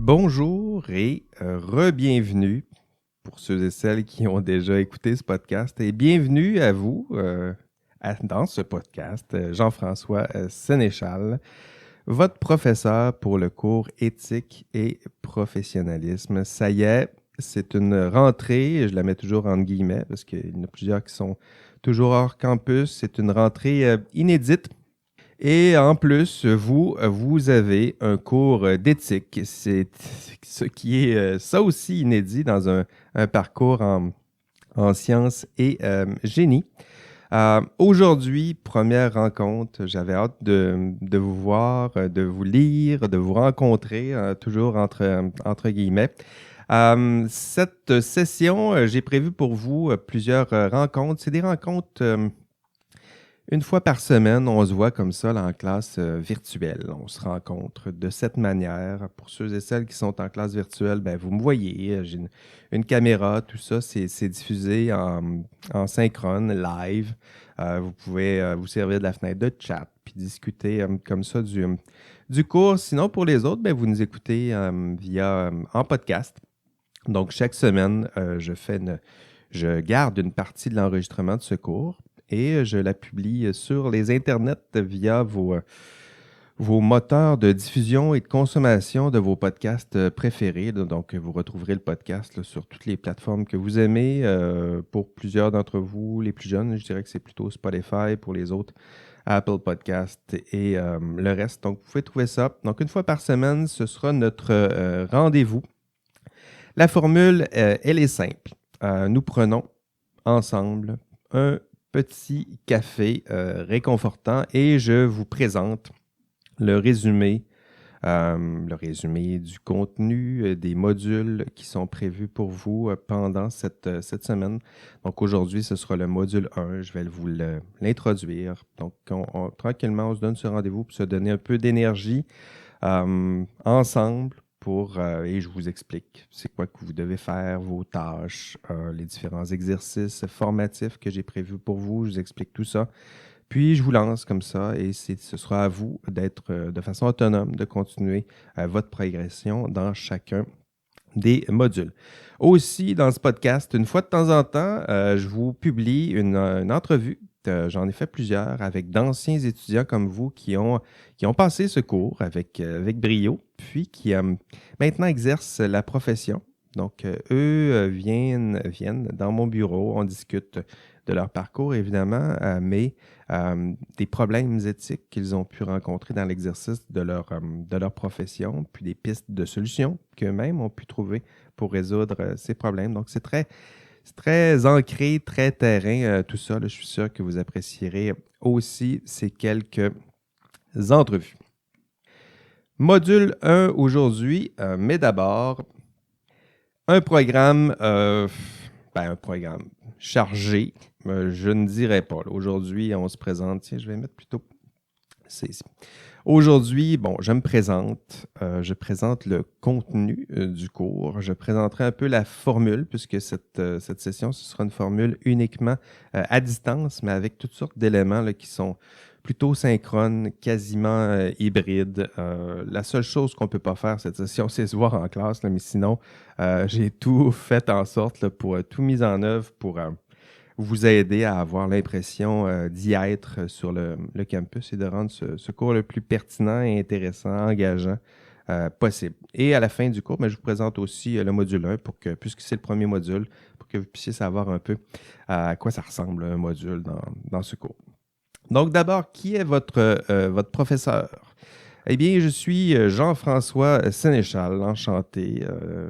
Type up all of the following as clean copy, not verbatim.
Bonjour et re-bienvenue pour ceux et celles qui ont déjà écouté ce podcast. Et bienvenue à vous dans ce podcast, Jean-François Sénéchal, votre professeur pour le cours éthique et professionnalisme. Ça y est, c'est une rentrée, je la mets toujours entre guillemets parce qu'il y en a plusieurs qui sont toujours hors campus. C'est une rentrée inédite. Et en plus, vous avez un cours d'éthique. C'est ce qui est ça aussi inédit dans un parcours en sciences et génie. Aujourd'hui, première rencontre. J'avais hâte de vous voir, de vous lire, de vous rencontrer, toujours entre guillemets. Cette session, j'ai prévu pour vous plusieurs rencontres. C'est des rencontres une fois par semaine, on se voit comme ça là, en classe virtuelle. On se rencontre de cette manière. Pour ceux et celles qui sont en classe virtuelle, ben, vous me voyez, j'ai une caméra, tout ça, c'est diffusé en synchrone, live. Vous pouvez vous servir de la fenêtre de chat puis discuter comme ça du cours. Sinon, pour les autres, ben, vous nous écoutez via en podcast. Donc, chaque semaine, je garde une partie de l'enregistrement de ce cours et je la publie sur les internets via vos moteurs de diffusion et de consommation de vos podcasts préférés. Donc, vous retrouverez le podcast là, sur toutes les plateformes que vous aimez. Pour plusieurs d'entre vous, les plus jeunes, je dirais que c'est plutôt Spotify. Pour les autres, Apple Podcast et le reste. Donc, vous pouvez trouver ça. Donc, une fois par semaine, ce sera notre rendez-vous. La formule, elle est simple. Nous prenons ensemble un petit café réconfortant et je vous présente le résumé du contenu des modules qui sont prévus pour vous pendant cette semaine. Donc aujourd'hui, ce sera le module 1. Je vais vous l'introduire. Donc tranquillement, on se donne ce rendez-vous pour se donner un peu d'énergie ensemble. Et je vous explique c'est quoi que vous devez faire, vos tâches, les différents exercices formatifs que j'ai prévus pour vous. Je vous explique tout ça. Puis, je vous lance comme ça et ce sera à vous d'être de façon autonome, de continuer votre progression dans chacun des modules. Aussi, dans ce podcast, une fois de temps en temps, je vous publie une entrevue. J'en ai fait plusieurs avec d'anciens étudiants comme vous qui ont passé ce cours avec brio, puis qui maintenant exercent la profession. Donc, eux viennent dans mon bureau, on discute de leur parcours, évidemment, mais des problèmes éthiques qu'ils ont pu rencontrer dans l'exercice de leur profession, puis des pistes de solutions qu'eux-mêmes ont pu trouver pour résoudre ces problèmes. Donc, c'est très ancré, très terrain, tout ça. Là, je suis sûr que vous apprécierez aussi ces quelques entrevues. Module 1 aujourd'hui, mais d'abord, un programme chargé. Je ne dirais pas. Là. Aujourd'hui, on se présente. Tiens, je vais mettre plutôt. C'est ici. Aujourd'hui, je me présente. Je présente le contenu du cours. Je présenterai un peu la formule, puisque cette session, ce sera une formule uniquement à distance, mais avec toutes sortes d'éléments là, qui sont plutôt synchrones, quasiment hybrides. La seule chose qu'on ne peut pas faire cette session, c'est se voir en classe, là, mais sinon, j'ai tout fait en sorte là, pour tout mis en œuvre pour vous aider à avoir l'impression d'y être sur le campus et de rendre ce cours le plus pertinent et intéressant, engageant possible. Et à la fin du cours, je vous présente aussi le module 1, puisque c'est le premier module, pour que vous puissiez savoir un peu à quoi ça ressemble un module dans ce cours. Donc d'abord, qui est votre professeur? Eh bien, je suis Jean-François Sénéchal, enchanté.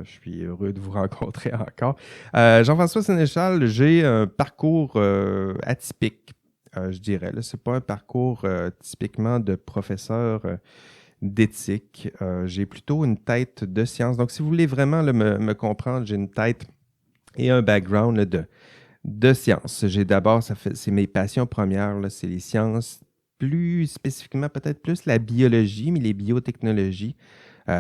Je suis heureux de vous rencontrer encore. Jean-François Sénéchal, j'ai un parcours atypique, je dirais. Ce n'est pas un parcours typiquement de professeur d'éthique. J'ai plutôt une tête de science. Donc, si vous voulez vraiment me comprendre, j'ai une tête et un background de sciences. C'est mes passions premières, là, c'est les sciences, plus spécifiquement peut-être plus la biologie, mais les biotechnologies.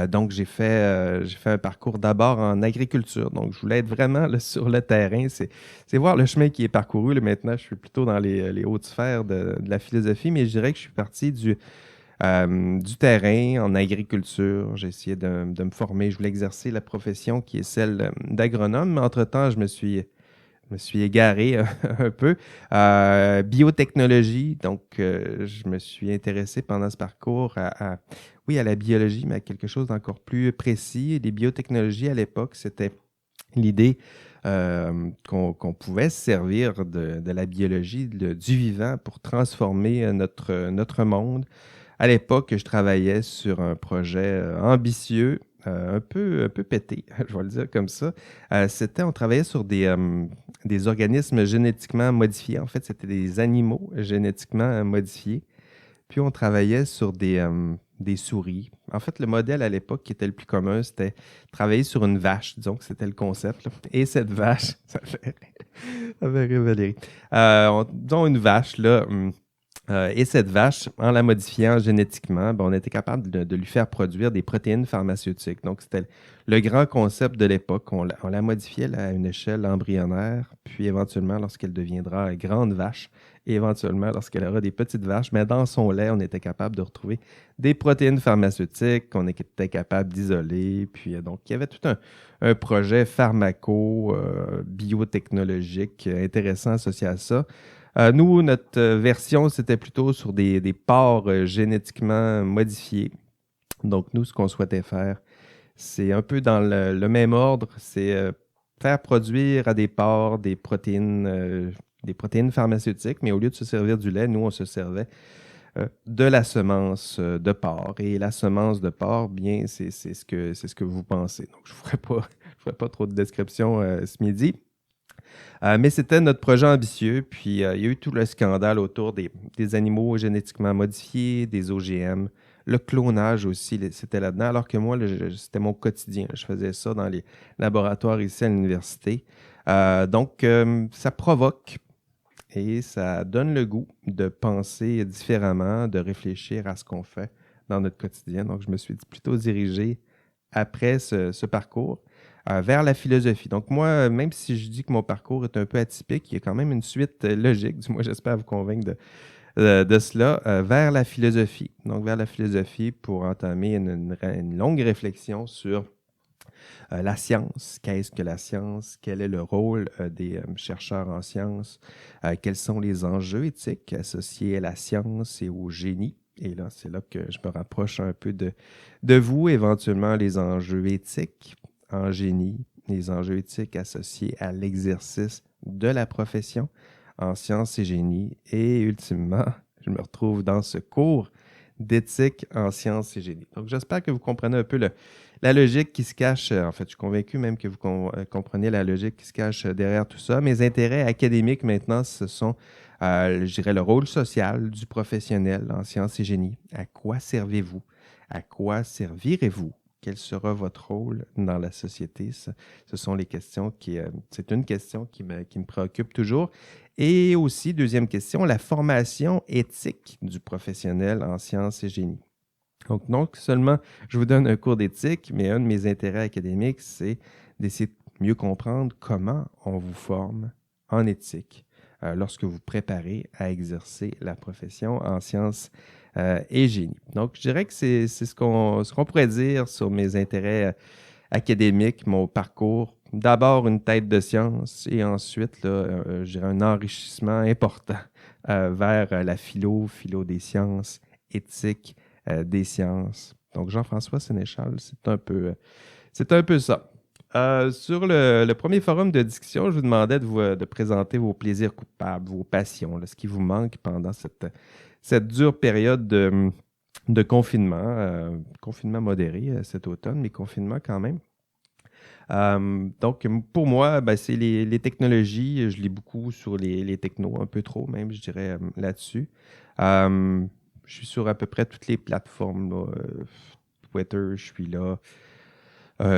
Donc, j'ai fait un parcours d'abord en agriculture. Donc, je voulais être vraiment là, sur le terrain. C'est voir le chemin qui est parcouru. Là, maintenant, je suis plutôt dans les hautes sphères de la philosophie, mais je dirais que je suis parti du terrain en agriculture. J'ai essayé de me former. Je voulais exercer la profession qui est celle d'agronome, mais entre-temps, je me suis égaré un peu. Biotechnologie, donc je me suis intéressé pendant ce parcours oui, à la biologie, mais à quelque chose d'encore plus précis. Les biotechnologies, à l'époque, c'était l'idée qu'on pouvait se servir de la biologie, du vivant pour transformer notre monde. À l'époque, je travaillais sur un projet ambitieux, un peu pété, je vais le dire comme ça. On travaillait sur des organismes génétiquement modifiés. En fait, c'était des animaux génétiquement modifiés. Puis on travaillait sur des souris. En fait, le modèle à l'époque qui était le plus commun, c'était travailler sur une vache. Disons que c'était le concept, là. Et cette vache, ça fait rire Valérie. Disons une vache, là. Et cette vache, en la modifiant génétiquement, ben, on était capable de lui faire produire des protéines pharmaceutiques. Donc, c'était le grand concept de l'époque. On la modifiait là, à une échelle embryonnaire, puis éventuellement, lorsqu'elle deviendra grande vache, et éventuellement, lorsqu'elle aura des petites vaches, mais dans son lait, on était capable de retrouver des protéines pharmaceutiques qu'on était capable d'isoler. Puis, donc, il y avait tout un projet biotechnologique intéressant associé à ça. Nous, notre version, c'était plutôt sur des porcs génétiquement modifiés. Donc, nous, ce qu'on souhaitait faire, c'est un peu dans le même ordre, c'est faire produire à des porcs des protéines pharmaceutiques, mais au lieu de se servir du lait, nous, on se servait de la semence de porc. Et la semence de porc, bien, c'est ce que vous pensez. Donc, je ne ferai pas trop de description ce midi. Mais c'était notre projet ambitieux. Puis, il y a eu tout le scandale autour des animaux génétiquement modifiés, des OGM, le clonage aussi, c'était là-dedans. Alors que moi, c'était mon quotidien. Je faisais ça dans les laboratoires ici à l'université. Donc, ça provoque et ça donne le goût de penser différemment, de réfléchir à ce qu'on fait dans notre quotidien. Donc, je me suis plutôt dirigé après ce parcours vers la philosophie. Donc moi, même si je dis que mon parcours est un peu atypique, il y a quand même une suite logique, du moins j'espère vous convaincre de cela, vers la philosophie. Donc vers la philosophie pour entamer une longue réflexion sur la science. Qu'est-ce que la science? Quel est le rôle des chercheurs en sciences? Quels sont les enjeux éthiques associés à la science et au génie? Et là, c'est là que je me rapproche un peu de vous, éventuellement les enjeux éthiques en génie, les enjeux éthiques associés à l'exercice de la profession en sciences et génie. Et ultimement, je me retrouve dans ce cours d'éthique en sciences et génie. Donc, j'espère que vous comprenez un peu la logique qui se cache. En fait, je suis convaincu même que vous comprenez la logique qui se cache derrière tout ça. Mes intérêts académiques maintenant, ce sont, je dirais, le rôle social du professionnel en sciences et génie. À quoi servez-vous? À quoi servirez-vous? Quel sera votre rôle dans la société? Ce sont les questions c'est une question qui me préoccupe toujours. Et aussi, deuxième question, la formation éthique du professionnel en sciences et génie. Donc, non seulement je vous donne un cours d'éthique, mais un de mes intérêts académiques, c'est d'essayer de mieux comprendre comment on vous forme en éthique lorsque vous préparez à exercer la profession en sciences et génie. Donc, je dirais que c'est ce qu'on pourrait dire sur mes intérêts académiques, mon parcours. D'abord, une tête de science et ensuite, là, je dirais un enrichissement important vers la philo des sciences, éthique des sciences. Donc, Jean-François Sénéchal, c'est un peu ça. Sur le premier forum de discussion, je vous demandais de présenter vos plaisirs coupables, vos passions, là, ce qui vous manque pendant cette dure période de confinement modéré cet automne, mais confinement quand même. Donc, pour moi, ben, c'est les technologies. Je lis beaucoup sur les technos, un peu trop même, je dirais, là-dessus. Euh, je suis sur à peu près toutes les plateformes, là, Twitter, je suis là.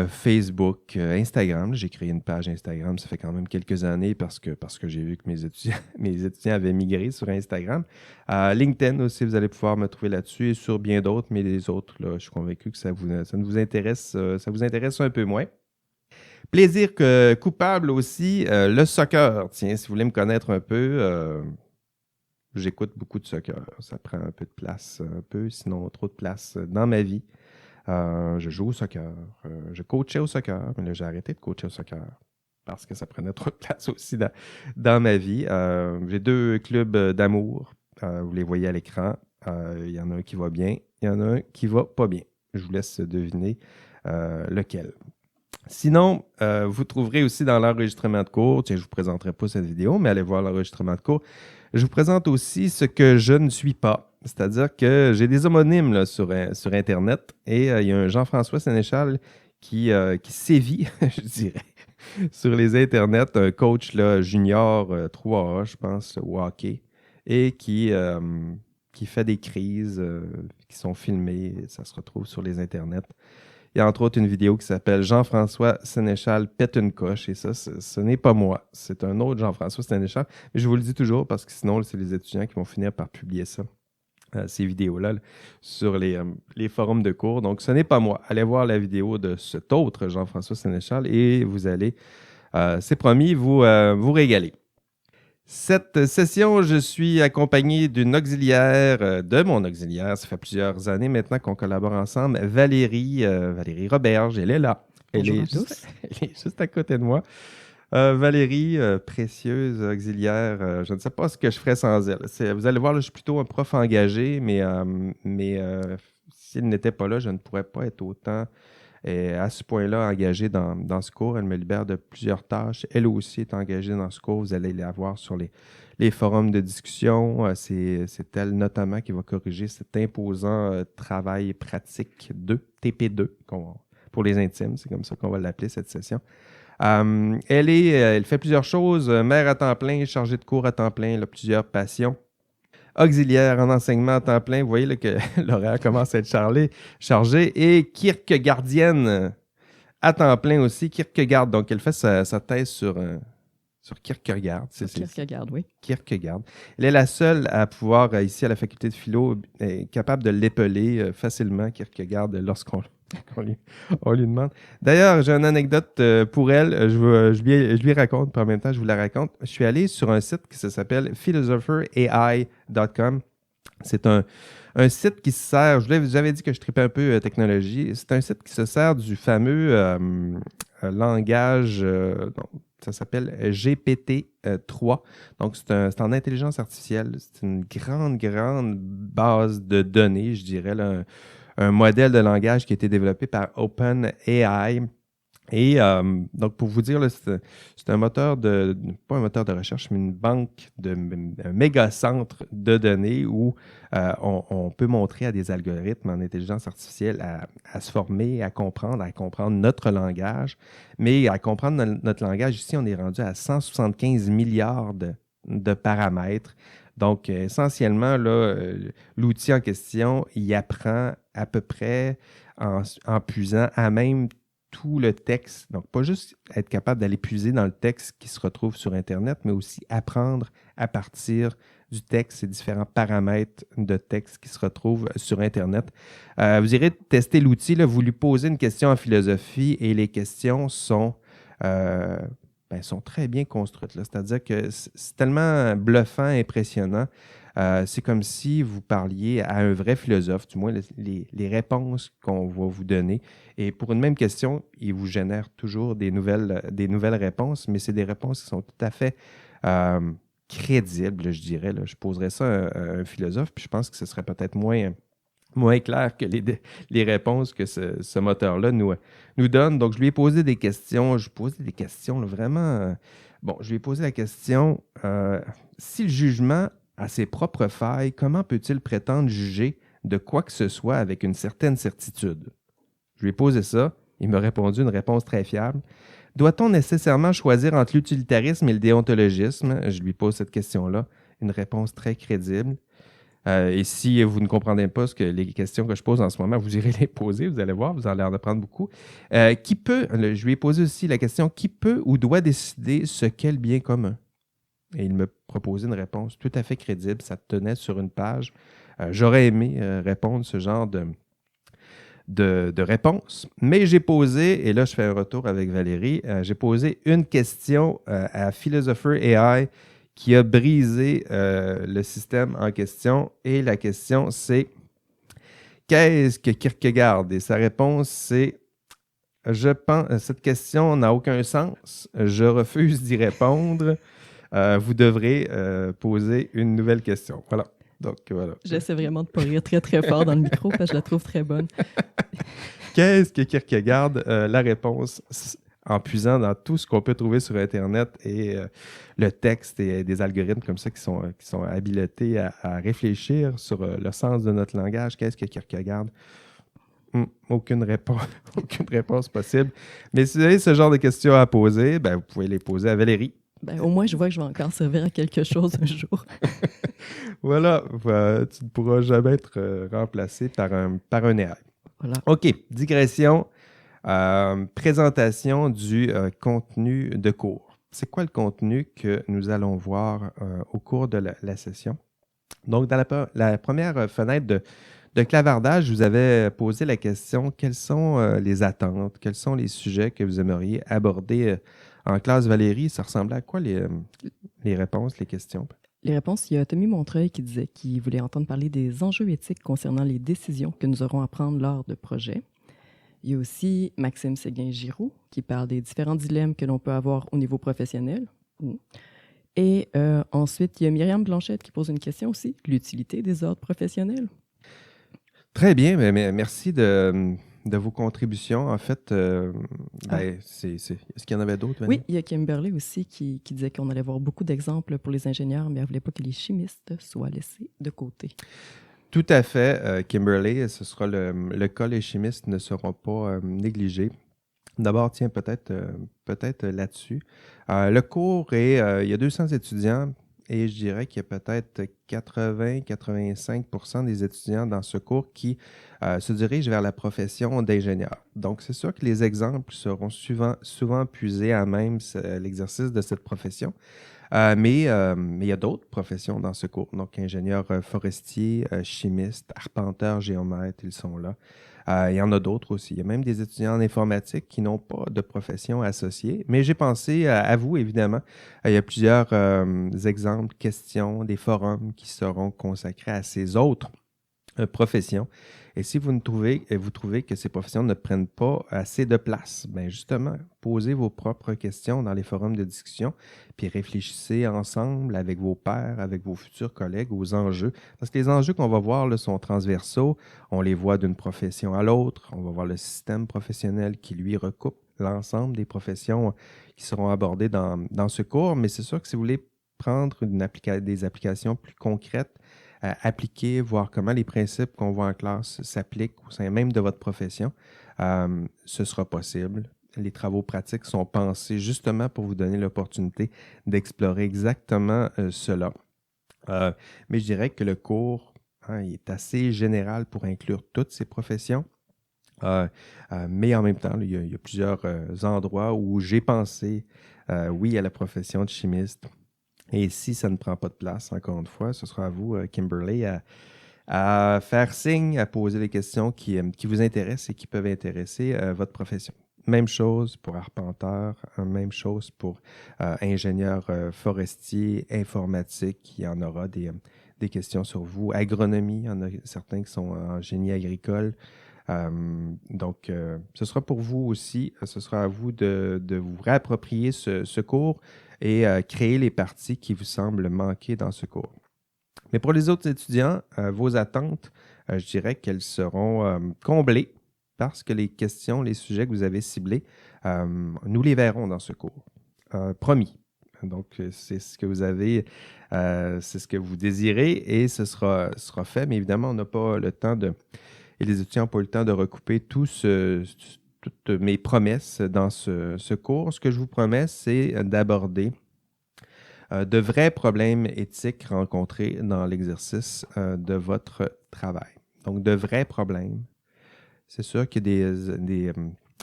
Facebook, Instagram. J'ai créé une page Instagram, ça fait quand même quelques années parce que j'ai vu que mes étudiants, mes étudiants avaient migré sur Instagram. LinkedIn aussi, vous allez pouvoir me trouver là-dessus et sur bien d'autres, mais les autres, là, je suis convaincu que ça ne vous intéresse, ça vous intéresse un peu moins. Plaisir coupable aussi, le soccer. Tiens, si vous voulez me connaître un peu, j'écoute beaucoup de soccer. Ça prend un peu de place, sinon trop de place dans ma vie. Je joue au soccer. Je coachais au soccer, mais là, j'ai arrêté de coacher au soccer parce que ça prenait trop de place aussi dans ma vie. J'ai 2 clubs d'amour. Vous les voyez à l'écran. Il y en a un qui va bien, il y en a un qui va pas bien. Je vous laisse deviner lequel. Sinon, vous trouverez aussi dans l'enregistrement de cours, tiens, je ne vous présenterai pas cette vidéo, mais allez voir l'enregistrement de cours. Je vous présente aussi ce que je ne suis pas. C'est-à-dire que j'ai des homonymes là, sur Internet et il y a un Jean-François Sénéchal qui sévit, je dirais, sur les Internets, un coach là, junior 3A, je pense, au hockey, et qui fait des crises qui sont filmées, ça se retrouve sur les Internets. Il y a entre autres une vidéo qui s'appelle Jean-François Sénéchal pète une coche. Et ça, ce n'est pas moi. C'est un autre Jean-François Sénéchal. Mais je vous le dis toujours parce que sinon, c'est les étudiants qui vont finir par publier ça, ces vidéos-là, sur les forums de cours. Donc, ce n'est pas moi. Allez voir la vidéo de cet autre Jean-François Sénéchal et vous allez, c'est promis, vous régaler. Cette session, je suis accompagné d'une auxiliaire, de mon auxiliaire. Ça fait plusieurs années maintenant qu'on collabore ensemble. Valérie Roberge, elle est là. Bonjour à tous. Elle est juste à côté de moi. Valérie, précieuse auxiliaire, je ne sais pas ce que je ferais sans elle. Vous allez voir, là, je suis plutôt un prof engagé, mais s'il n'était pas là, je ne pourrais pas être autant à ce point-là engagée dans ce cours. Elle me libère de plusieurs tâches. Elle aussi est engagée dans ce cours. Vous allez la voir sur les forums de discussion. C'est elle notamment qui va corriger cet imposant travail pratique 2, TP2, pour les intimes. C'est comme ça qu'on va l'appeler cette session. Elle fait plusieurs choses. Mère à temps plein, chargée de cours à temps plein, elle a plusieurs passions. Auxiliaire en enseignement à temps plein. Vous voyez là, que l'horaire commence à être chargé. Et Kierkegaardienne à temps plein aussi. Kierkegaard, donc elle fait sa thèse sur Kierkegaard. Kierkegaard, oui. Kierkegaard. Elle est la seule à pouvoir, ici à la faculté de philo, capable de l'épeler facilement, Kierkegaard, lorsqu'on on lui demande. D'ailleurs, j'ai une anecdote pour elle. Je lui raconte, puis en même temps, je vous la raconte. Je suis allé sur un site qui s'appelle philosopherai.com. C'est un site qui se sert, je vous avais dit que je tripais un peu technologie. C'est un site qui se sert du fameux langage, ça s'appelle GPT-3. Donc, c'est en intelligence artificielle. C'est une grande base de données, je dirais, là, un modèle de langage qui a été développé par OpenAI. Et donc, pour vous dire, là, c'est un moteur pas un moteur de recherche, mais une banque, un méga centre de données où on peut montrer à des algorithmes en intelligence artificielle à se former, à comprendre notre langage. Mais à comprendre notre langage, ici, on est rendu à 175 milliards de paramètres. Donc, essentiellement, là, l'outil en question, il apprend à peu près en puisant à même tout le texte. Donc, pas juste être capable d'aller puiser dans le texte qui se retrouve sur Internet, mais aussi apprendre à partir du texte, ces différents paramètres de texte qui se retrouvent sur Internet. Vous irez tester l'outil, là, vous lui posez une question en philosophie et les questions sont très bien construites. Là. C'est-à-dire que c'est tellement bluffant, impressionnant. C'est comme si vous parliez à un vrai philosophe, du moins les réponses qu'on va vous donner. Et pour une même question, il vous génère toujours des nouvelles réponses, mais c'est des réponses qui sont tout à fait crédibles, je dirais. Là. Je poserais ça à un philosophe, puis je pense que ce serait peut-être moins clair que les réponses que ce moteur-là nous donne. Donc, je lui ai posé des questions. Je lui ai posé des questions là, vraiment... je lui ai posé la question, si le jugement a ses propres failles, comment peut-il prétendre juger de quoi que ce soit avec une certaine certitude? Je lui ai posé ça. Il m'a répondu une réponse très fiable. Doit-on nécessairement choisir entre l'utilitarisme et le déontologisme? Je lui pose cette question-là. Une réponse très crédible. Et si vous ne comprenez pas les questions que je pose en ce moment, vous irez les poser, vous allez voir, vous allez en apprendre beaucoup. Je lui ai posé aussi la question, qui peut ou doit décider ce qu'est le bien commun? Et il me proposait une réponse tout à fait crédible, ça tenait sur une page. J'aurais aimé répondre ce genre de réponse, mais j'ai posé, et là je fais un retour avec Valérie, j'ai posé une question à Philosopher AI qui a brisé le système en question. Et la question, c'est qu'est-ce que Kierkegaard? Et sa réponse, c'est je pense, cette question n'a aucun sens. Je refuse d'y répondre. Vous devrez poser une nouvelle question. Voilà. Donc, voilà. J'essaie vraiment de ne pas rire très, très fort dans le micro parce que je la trouve très bonne. Qu'est-ce que Kierkegaard? La réponse, en puisant dans tout ce qu'on peut trouver sur Internet et le texte et des algorithmes comme ça qui sont habilités à réfléchir sur le sens de notre langage. Qu'est-ce que Kierkegaard? Aucune réponse, aucune réponse possible. Mais si vous avez ce genre de questions à poser, ben, vous pouvez les poser à Valérie. Ben, au moins, je vois que je vais encore servir à quelque chose un jour. Voilà, tu ne pourras jamais être remplacé par un AI. Voilà. OK, digression. Présentation du contenu de cours. C'est quoi le contenu que nous allons voir au cours de la session? Donc, dans la première fenêtre de clavardage, je vous avais posé la question, quelles sont les attentes, quels sont les sujets que vous aimeriez aborder en classe, Valérie? Ça ressemblait à quoi les réponses, les questions? Les réponses, il y a Tommy Montreuil qui disait qu'il voulait entendre parler des enjeux éthiques concernant les décisions que nous aurons à prendre lors de projets. Il y a aussi Maxime Séguin-Giroux qui parle des différents dilemmes que l'on peut avoir au niveau professionnel. Et ensuite, il y a Myriam Blanchette qui pose une question aussi, l'utilité des ordres professionnels. Très bien, mais merci de vos contributions. En fait, est-ce qu'il y en avait d'autres? Oui, il y a Kimberly aussi qui disait qu'on allait voir beaucoup d'exemples pour les ingénieurs, mais elle ne voulait pas que les chimistes soient laissés de côté. Tout à fait, Kimberly, ce sera le cas, les chimistes ne seront pas négligés. D'abord, tiens, peut-être là-dessus. Le cours il y a 200 étudiants et je dirais qu'il y a peut-être 80-85% des étudiants dans ce cours qui se dirigent vers la profession d'ingénieur. Donc, c'est sûr que les exemples seront souvent puisés à même l'exercice de cette profession. Mais il y a d'autres professions dans ce cours. Donc, ingénieurs forestiers, chimistes, arpenteurs, géomètres, ils sont là. Il y en a d'autres aussi. Il y a même des étudiants en informatique qui n'ont pas de profession associée. Mais j'ai pensé à vous, évidemment. Il y a plusieurs exemples, questions, des forums qui seront consacrés à ces autres professions. Et si vous trouvez que ces professions ne prennent pas assez de place, bien justement, posez vos propres questions dans les forums de discussion, puis réfléchissez ensemble avec vos pairs, avec vos futurs collègues aux enjeux. Parce que les enjeux qu'on va voir là, sont transversaux. On les voit d'une profession à l'autre. On va voir le système professionnel qui, lui, recoupe l'ensemble des professions qui seront abordées dans ce cours. Mais c'est sûr que si vous voulez prendre des applications plus concrètes, appliquer, voir comment les principes qu'on voit en classe s'appliquent au sein même de votre profession, ce sera possible. Les travaux pratiques sont pensés justement pour vous donner l'opportunité d'explorer exactement cela. Mais je dirais que le cours il est assez général pour inclure toutes ces professions. Mais en même temps, il y a plusieurs endroits où j'ai pensé, oui, à la profession de chimiste. Et si ça ne prend pas de place, encore une fois, ce sera à vous, Kimberly, à faire signe, à poser les questions qui vous intéressent et qui peuvent intéresser votre profession. Même chose pour arpenteur, même chose pour ingénieur forestier, informatique, il y en aura des questions sur vous. Agronomie, il y en a certains qui sont en génie agricole. Donc, ce sera pour vous aussi, ce sera à vous de vous réapproprier ce cours et créer les parties qui vous semblent manquer dans ce cours. Mais pour les autres étudiants, vos attentes, je dirais qu'elles seront comblées parce que les questions, les sujets que vous avez ciblés, nous les verrons dans ce cours. Promis. Donc, c'est ce que vous avez, c'est ce que vous désirez et ce sera fait. Mais évidemment, on n'a pas le temps et les étudiants n'ont pas eu le temps de recouper toutes mes promesses dans ce cours. Ce que je vous promets, c'est d'aborder de vrais problèmes éthiques rencontrés dans l'exercice de votre travail. Donc, de vrais problèmes. C'est sûr qu'il y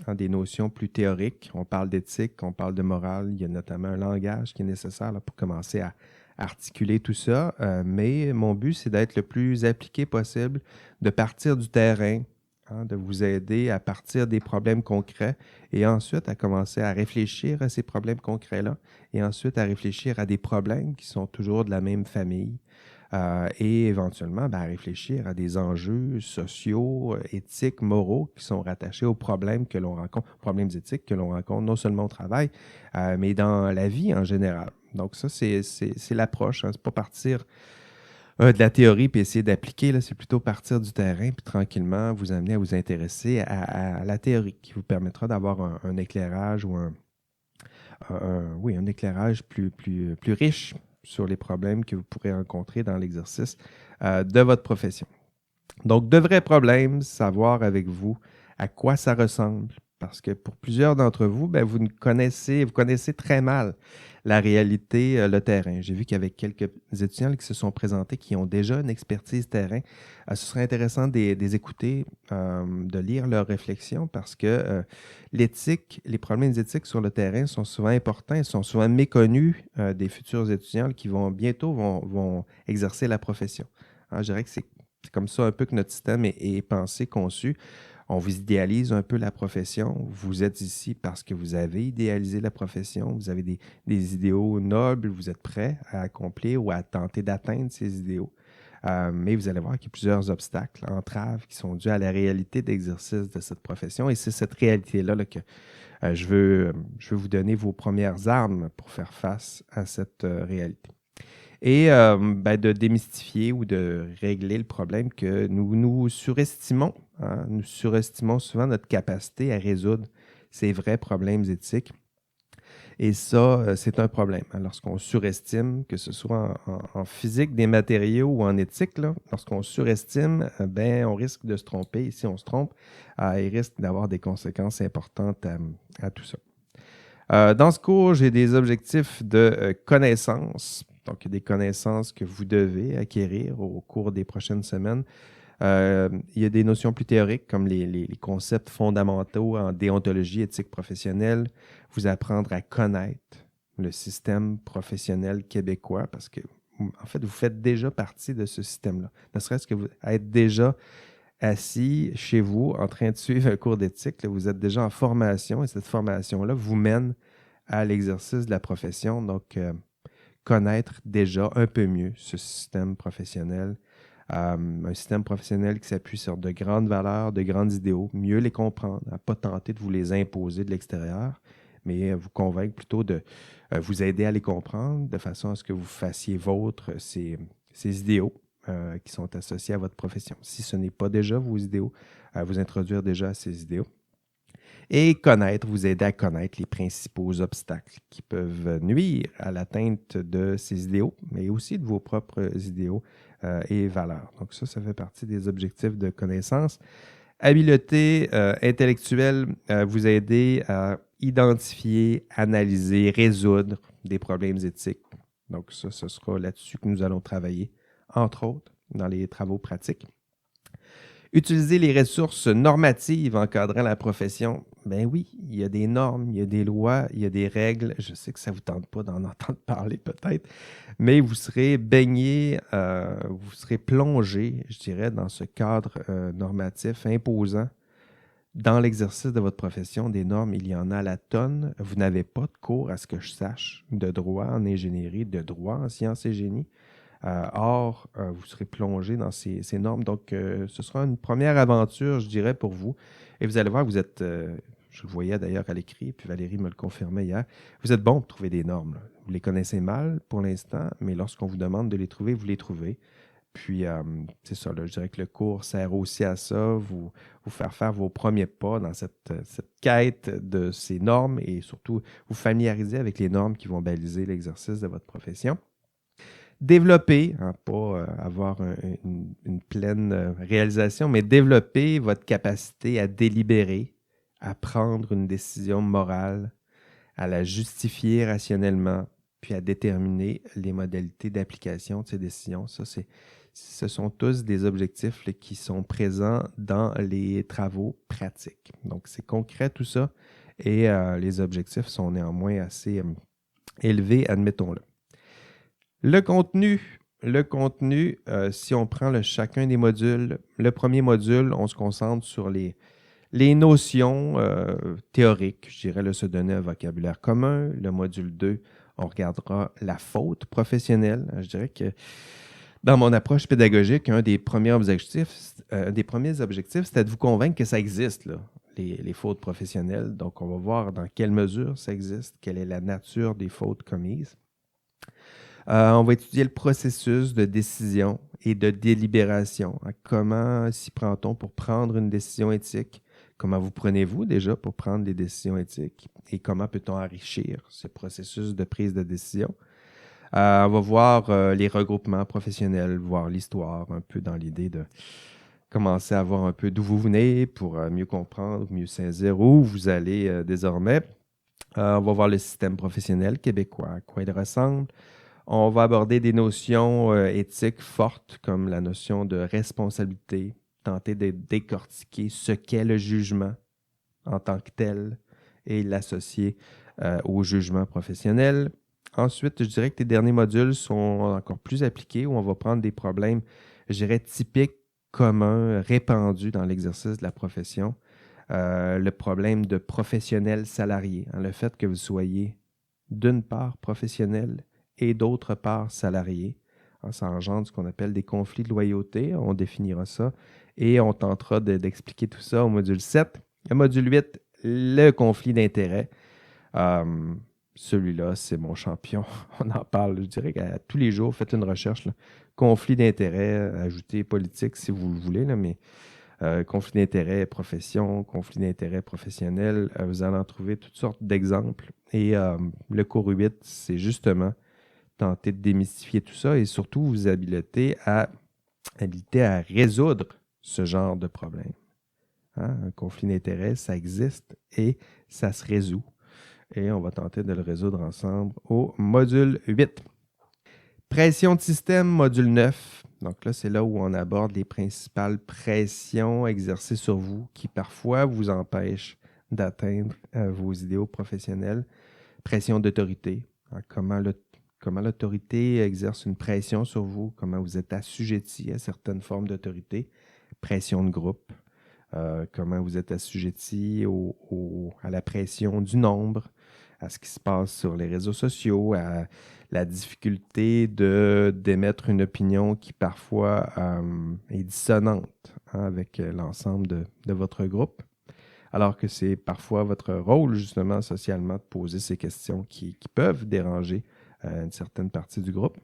a des notions plus théoriques. On parle d'éthique, on parle de morale. Il y a notamment un langage qui est nécessaire là, pour commencer à articuler tout ça. Mais mon but, c'est d'être le plus appliqué possible, de partir du terrain de vous aider à partir des problèmes concrets et ensuite à commencer à réfléchir à ces problèmes concrets-là et ensuite à réfléchir à des problèmes qui sont toujours de la même famille et éventuellement à réfléchir à des enjeux sociaux, éthiques, moraux qui sont rattachés aux problèmes que l'on rencontre, problèmes éthiques que l'on rencontre non seulement au travail, mais dans la vie en général. Donc ça, c'est l'approche. C'est pas partir de la théorie puis essayer d'appliquer, là, c'est plutôt partir du terrain puis tranquillement vous amener à vous intéresser à la théorie qui vous permettra d'avoir un éclairage ou un éclairage plus riche sur les problèmes que vous pourrez rencontrer dans l'exercice de votre profession. Donc, de vrais problèmes, savoir avec vous à quoi ça ressemble. Parce que pour plusieurs d'entre vous, vous connaissez très mal la réalité, le terrain. J'ai vu qu'il y avait quelques étudiants qui se sont présentés qui ont déjà une expertise terrain. Ce serait intéressant de les écouter, de lire leurs réflexions parce que l'éthique, les problèmes éthiques sur le terrain sont souvent importants, sont souvent méconnus des futurs étudiants qui vont exercer la profession. Alors, je dirais que c'est comme ça un peu que notre système est pensé, conçu. On vous idéalise un peu la profession. Vous êtes ici parce que vous avez idéalisé la profession. Vous avez des idéaux nobles. Vous êtes prêts à accomplir ou à tenter d'atteindre ces idéaux. Mais vous allez voir qu'il y a plusieurs obstacles, entraves qui sont dus à la réalité d'exercice de cette profession. Et c'est cette réalité-là que je veux vous donner vos premières armes pour faire face à cette réalité. Et de démystifier ou de régler le problème que nous surestimons. Nous surestimons souvent notre capacité à résoudre ces vrais problèmes éthiques. Et ça, c'est un problème. Lorsqu'on surestime, que ce soit en physique des matériaux ou en éthique, lorsqu'on surestime, on risque de se tromper. Et si on se trompe, il risque d'avoir des conséquences importantes à tout ça. Dans ce cours, j'ai des objectifs de connaissance. Donc, il y a des connaissances que vous devez acquérir au cours des prochaines semaines. Il y a des notions plus théoriques comme les concepts fondamentaux en déontologie éthique professionnelle, vous apprendre à connaître le système professionnel québécois parce que, en fait, vous faites déjà partie de ce système-là. Ne serait-ce que vous êtes déjà assis chez vous en train de suivre un cours d'éthique, là, vous êtes déjà en formation et cette formation-là vous mène à l'exercice de la profession. Donc, connaître déjà un peu mieux ce système professionnel. Un système professionnel qui s'appuie sur de grandes valeurs, de grands idéaux, mieux les comprendre, à ne pas tenter de vous les imposer de l'extérieur, mais vous convaincre plutôt de vous aider à les comprendre de façon à ce que vous fassiez vôtre ces idéaux qui sont associés à votre profession. Si ce n'est pas déjà vos idéaux, vous introduire déjà ces idéaux. Et vous aider à connaître les principaux obstacles qui peuvent nuire à l'atteinte de ces idéaux, mais aussi de vos propres idéaux et valeurs. Donc ça fait partie des objectifs de connaissance. Habileté intellectuelle, vous aider à identifier, analyser, résoudre des problèmes éthiques. Donc ça, ce sera là-dessus que nous allons travailler, entre autres, dans les travaux pratiques. Utiliser les ressources normatives encadrant la profession. Ben oui, il y a des normes, il y a des lois, il y a des règles. Je sais que ça ne vous tente pas d'en entendre parler peut-être, mais vous serez baigné, vous serez plongé, je dirais, dans ce cadre normatif imposant. Dans l'exercice de votre profession, des normes, il y en a à la tonne. Vous n'avez pas de cours, à ce que je sache, de droit en ingénierie, de droit en sciences et génie. Or, vous serez plongé dans ces normes. Donc, ce sera une première aventure, je dirais, pour vous. Et vous allez voir, vous êtes, je le voyais d'ailleurs à l'écrit, puis Valérie me le confirmait hier, vous êtes bon pour trouver des normes. Là. Vous les connaissez mal pour l'instant, mais lorsqu'on vous demande de les trouver, vous les trouvez. Puis, c'est ça, là, je dirais que le cours sert aussi à ça, vous faire vos premiers pas dans cette quête de ces normes et surtout vous familiariser avec les normes qui vont baliser l'exercice de votre profession. Développer, pas avoir une pleine réalisation, mais développer votre capacité à délibérer, à prendre une décision morale, à la justifier rationnellement, puis à déterminer les modalités d'application de ces décisions. Ce sont tous des objectifs là, qui sont présents dans les travaux pratiques. Donc, c'est concret tout ça et les objectifs sont néanmoins assez élevés, admettons-le. Le contenu, le contenu, si on prend chacun des modules, le premier module, on se concentre sur les notions théoriques, je dirais, se donner un vocabulaire commun. Le module 2, on regardera la faute professionnelle. Je dirais que dans mon approche pédagogique, un des premiers objectifs, c'était de vous convaincre que ça existe, là, les fautes professionnelles. Donc, on va voir dans quelle mesure ça existe, quelle est la nature des fautes commises. On va étudier le processus de décision et de délibération. Comment s'y prend-on pour prendre une décision éthique? Comment vous prenez-vous déjà pour prendre des décisions éthiques? Et comment peut-on enrichir ce processus de prise de décision? On va voir les regroupements professionnels, voir l'histoire, un peu dans l'idée de commencer à voir un peu d'où vous venez pour mieux comprendre, mieux saisir où vous allez désormais. On va voir le système professionnel québécois, à quoi il ressemble. On va aborder des notions éthiques fortes comme la notion de responsabilité, tenter de décortiquer ce qu'est le jugement en tant que tel et l'associer au jugement professionnel. Ensuite, je dirais que les derniers modules sont encore plus appliqués où on va prendre des problèmes, je dirais, typiques, communs, répandus dans l'exercice de la profession. Le problème de professionnel salarié, le fait que vous soyez d'une part professionnel et d'autre part salarié. Ça engendre ce qu'on appelle des conflits de loyauté. On définira ça et on tentera d'expliquer tout ça au module 7. Le module 8, le conflit d'intérêts. Celui-là, c'est mon champion. On en parle, je dirais, tous les jours. Faites une recherche. Là. Conflit d'intérêts, ajoutez politique si vous le voulez, là, mais conflit d'intérêts profession, conflit d'intérêts professionnel, vous allez en trouver toutes sortes d'exemples. Et le cours 8, c'est justement tenter de démystifier tout ça et surtout vous habiliter à résoudre ce genre de problème. Un conflit d'intérêts, ça existe et ça se résout. Et on va tenter de le résoudre ensemble au module 8. Pression de système, module 9. Donc là, c'est là où on aborde les principales pressions exercées sur vous qui parfois vous empêchent d'atteindre vos idéaux professionnels. Pression d'autorité. Comment l'autorité exerce une pression sur vous, comment vous êtes assujetti à certaines formes d'autorité. Pression de groupe. Comment vous êtes assujetti à la pression du nombre, à ce qui se passe sur les réseaux sociaux, à la difficulté d'émettre une opinion qui parfois est dissonante avec l'ensemble de votre groupe, alors que c'est parfois votre rôle justement socialement de poser ces questions qui peuvent déranger une certaine partie du groupe.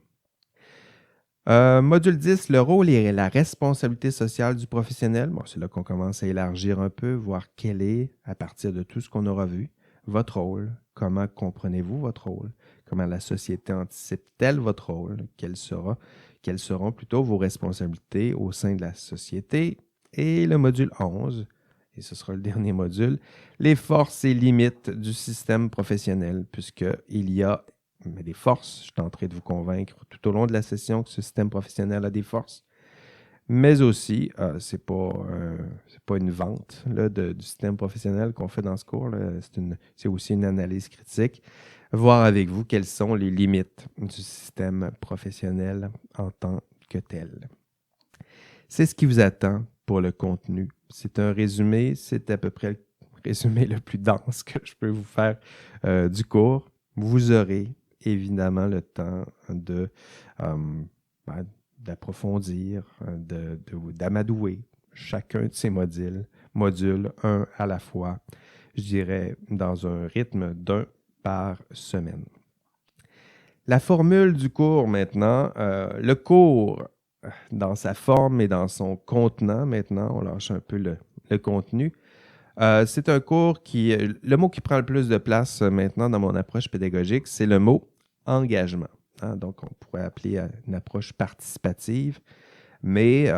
Module 10, le rôle et la responsabilité sociale du professionnel. Bon, c'est là qu'on commence à élargir un peu, voir quel est, à partir de tout ce qu'on aura vu, votre rôle. Comment comprenez-vous votre rôle? Comment la société anticipe-t-elle votre rôle? Quelles seront plutôt vos responsabilités au sein de la société? Et le module 11, et ce sera le dernier module, les forces et limites du système professionnel, puisqu'il y a des forces. Je tenterai de vous convaincre tout au long de la session que ce système professionnel a des forces, mais aussi, c'est pas une vente là, du système professionnel qu'on fait dans ce cours. Là. C'est aussi une analyse critique. Voir avec vous quelles sont les limites du système professionnel en tant que tel. C'est ce qui vous attend pour le contenu. C'est un résumé, c'est à peu près le résumé le plus dense que je peux vous faire du cours. Vous aurez évidemment le temps d'approfondir, d'amadouer chacun de ces modules un à la fois, je dirais, dans un rythme d'un par semaine. La formule du cours maintenant, le cours dans sa forme et dans son contenant maintenant, on lâche un peu le contenu. C'est un cours le mot qui prend le plus de place maintenant dans mon approche pédagogique, c'est le mot engagement. Donc, on pourrait appeler une approche participative, mais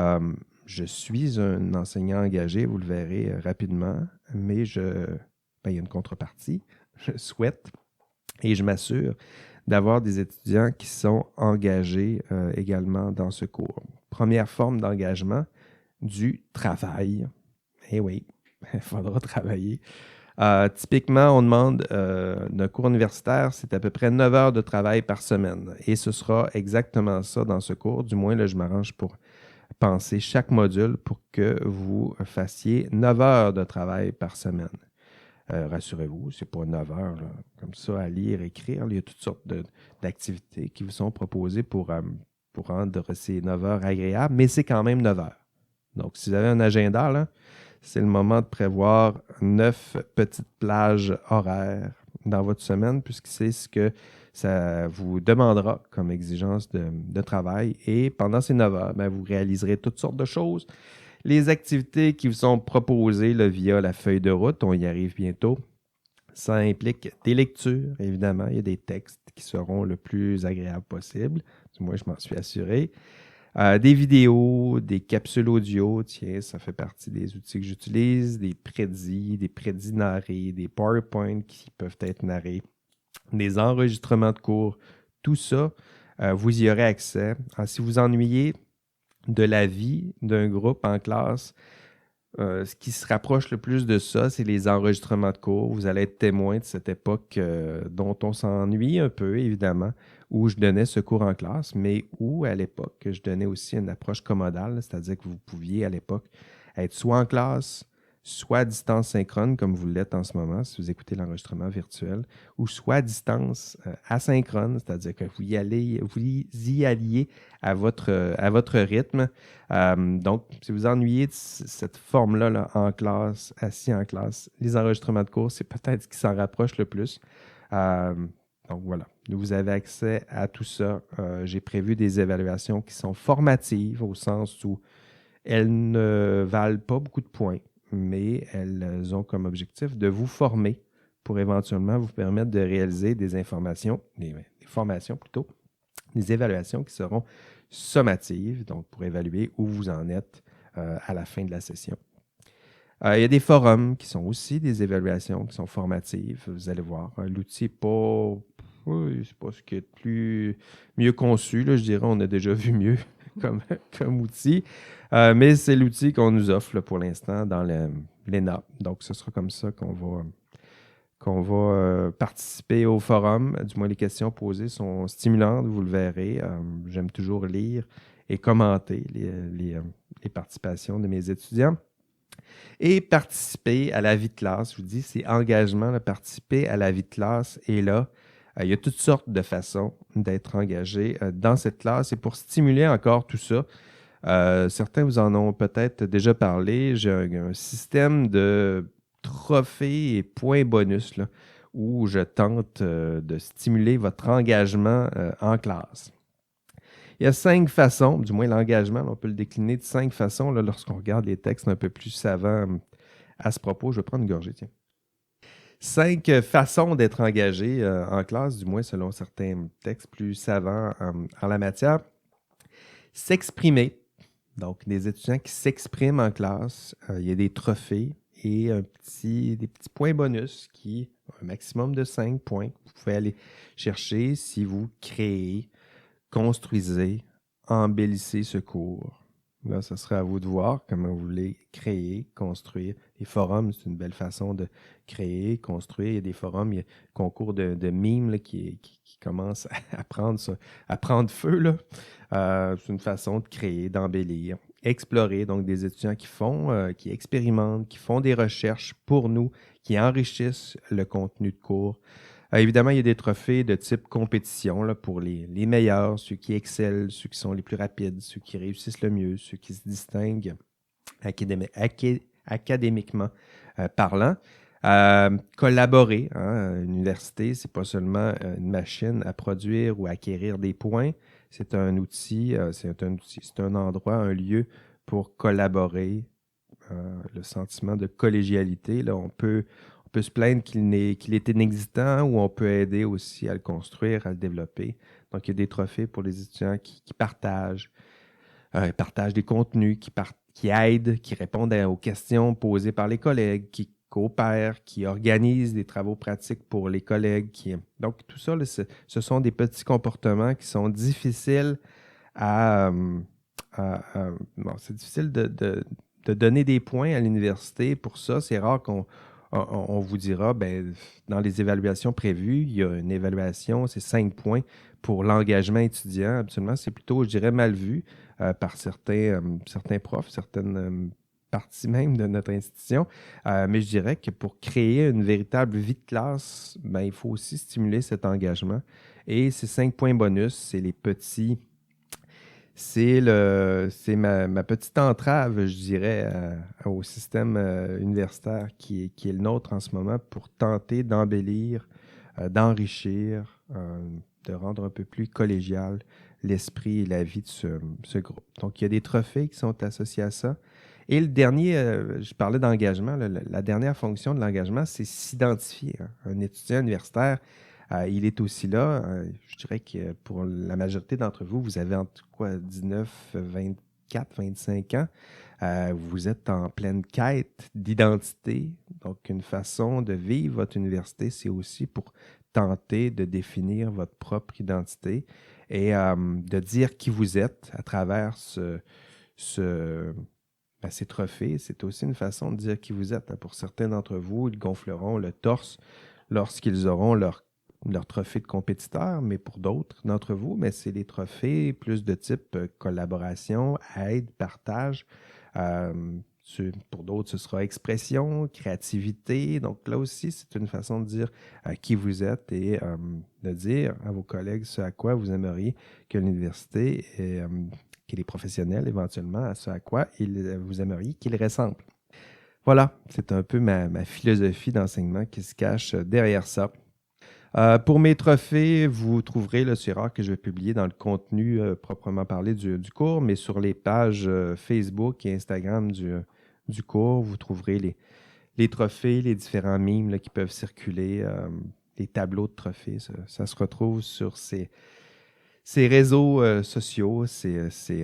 je suis un enseignant engagé, vous le verrez rapidement, mais il y a une contrepartie. Je souhaite et je m'assure d'avoir des étudiants qui sont engagés également dans ce cours. Première forme d'engagement, du travail. Eh oui, il faudra travailler. Typiquement, on demande d'un cours universitaire, c'est à peu près 9 heures de travail par semaine. Et ce sera exactement ça dans ce cours. Du moins, là, je m'arrange pour penser chaque module pour que vous fassiez 9 heures de travail par semaine. Rassurez-vous, ce n'est pas 9 heures là, comme ça à lire, écrire. Il y a toutes sortes d'activités qui vous sont proposées pour rendre ces 9 heures agréables, mais c'est quand même 9 heures. Donc, si vous avez un agenda, là, c'est le moment de prévoir 9 petites plages horaires dans votre semaine, puisque c'est ce que ça vous demandera comme exigence de travail. Et pendant ces 9 heures, ben, vous réaliserez toutes sortes de choses. Les activités qui vous sont proposées là, via la feuille de route, on y arrive bientôt, ça implique des lectures, évidemment. Il y a des textes qui seront le plus agréables possible. Du moins, je m'en suis assuré. Des vidéos, des capsules audio, tiens, ça fait partie des outils que j'utilise, des prédits narrés, des PowerPoint qui peuvent être narrés, des enregistrements de cours, tout ça, vous y aurez accès. Si vous ennuyez de la vie d'un groupe en classe, ce qui se rapproche le plus de ça, c'est les enregistrements de cours. Vous allez être témoin de cette époque dont on s'ennuie un peu, évidemment, où je donnais ce cours en classe, mais où, à l'époque, je donnais aussi une approche commodale, c'est-à-dire que vous pouviez, à l'époque, être soit en classe, soit à distance synchrone, comme vous l'êtes en ce moment, si vous écoutez l'enregistrement virtuel, ou soit à distance asynchrone, c'est-à-dire que vous y alliez à votre rythme. Donc, si vous ennuyez de cette forme-là là, en classe, assis en classe, les enregistrements de cours, c'est peut-être ce qui s'en rapproche le plus. Donc voilà, vous avez accès à tout ça. J'ai prévu des évaluations qui sont formatives au sens où elles ne valent pas beaucoup de points, mais elles ont comme objectif de vous former pour éventuellement vous permettre de réaliser des formations plutôt, des évaluations qui seront sommatives, donc pour évaluer où vous en êtes à la fin de la session. Il y a des forums qui sont aussi des évaluations qui sont formatives. Vous allez voir, l'outil n'est pas, c'est pas ce qui est le mieux conçu. Là, je dirais, on a déjà vu mieux comme outil. Mais c'est l'outil qu'on nous offre là, pour l'instant dans l'ENA. Donc, ce sera comme ça qu'on va participer au forum. Du moins, les questions posées sont stimulantes, vous le verrez. J'aime toujours lire et commenter les participations de mes étudiants. Et participer à la vie de classe, je vous dis, c'est engagement, là, participer à la vie de classe. Et là, il y a toutes sortes de façons d'être engagé dans cette classe. Et pour stimuler encore tout ça, certains vous en ont peut-être déjà parlé. J'ai un système de trophées et points bonus là, où je tente de stimuler votre engagement en classe. Il y a 5 façons, du moins l'engagement, on peut le décliner de 5 façons là, lorsqu'on regarde les textes un peu plus savants à ce propos. Je vais prendre une gorgée, tiens. 5 façons d'être engagé en classe, du moins selon certains textes plus savants en la matière. S'exprimer, donc des étudiants qui s'expriment en classe. Il y a des trophées et des petits points bonus qui ont un maximum de 5 points. Vous pouvez aller chercher si vous créez, construisez, embellissez ce cours. Là, ce sera à vous de voir comment vous voulez créer, construire. Les forums, c'est une belle façon de créer, construire. Il y a des forums, il y a un concours de mimes là, qui commence à prendre feu. Là. C'est une façon de créer, d'embellir, explorer. Donc, des étudiants qui expérimentent, qui font des recherches pour nous, qui enrichissent le contenu de cours. Évidemment, il y a des trophées de type compétition là, pour les meilleurs, ceux qui excellent, ceux qui sont les plus rapides, ceux qui réussissent le mieux, ceux qui se distinguent académiquement parlant. Collaborer. Une université, ce n'est pas seulement une machine à produire ou à acquérir des points. C'est un outil, c'est un endroit, un lieu pour collaborer. Le sentiment de collégialité, là, on peut se plaindre qu'il est inexistant ou on peut aider aussi à le construire, à le développer. Donc, il y a des trophées pour les étudiants qui partagent des contenus, qui aident, qui répondent aux questions posées par les collègues, qui coopèrent, qui organisent des travaux pratiques pour les collègues. Donc, tout ça, là, ce sont des petits comportements qui sont difficiles c'est difficile de donner des points à l'université. Pour ça, c'est rare on vous dira, dans les évaluations prévues, il y a une évaluation, c'est 5 points pour l'engagement étudiant. Absolument, c'est plutôt, je dirais, mal vu par certains profs, certaines parties même de notre institution. Mais je dirais que pour créer une véritable vie de classe, il faut aussi stimuler cet engagement. Et ces 5 points bonus, c'est les petits... C'est ma petite entrave, je dirais, au système universitaire qui est le nôtre en ce moment pour tenter d'embellir, d'enrichir, de rendre un peu plus collégial l'esprit et la vie de ce groupe. Donc, il y a des trophées qui sont associés à ça. Et le dernier, je parlais d'engagement, la dernière fonction de l'engagement, c'est s'identifier. Un étudiant universitaire, il est aussi là. Je dirais que pour la majorité d'entre vous, vous avez entre 19, 24, 25 ans. Vous êtes en pleine quête d'identité. Donc, une façon de vivre votre université, c'est aussi pour tenter de définir votre propre identité et de dire qui vous êtes à travers ces trophées. C'est aussi une façon de dire qui vous êtes. Pour certains d'entre vous, ils gonfleront le torse lorsqu'ils auront leur trophée de compétiteur, mais pour d'autres d'entre vous, c'est des trophées plus de type collaboration, aide, partage. Pour d'autres, ce sera expression, créativité. Donc là aussi, c'est une façon de dire qui vous êtes et de dire à vos collègues ce à quoi vous aimeriez que l'université et que les professionnels, éventuellement, à ce à quoi vous aimeriez qu'ils ressemblent. Voilà, c'est un peu ma philosophie d'enseignement qui se cache derrière ça. Pour mes trophées, vous trouverez, là, c'est rare que je vais publier dans le contenu proprement parlé du cours, mais sur les pages Facebook et Instagram du cours, vous trouverez les trophées, les différents mimes là, qui peuvent circuler, les tableaux de trophées. Ça se retrouve sur ces réseaux sociaux, ces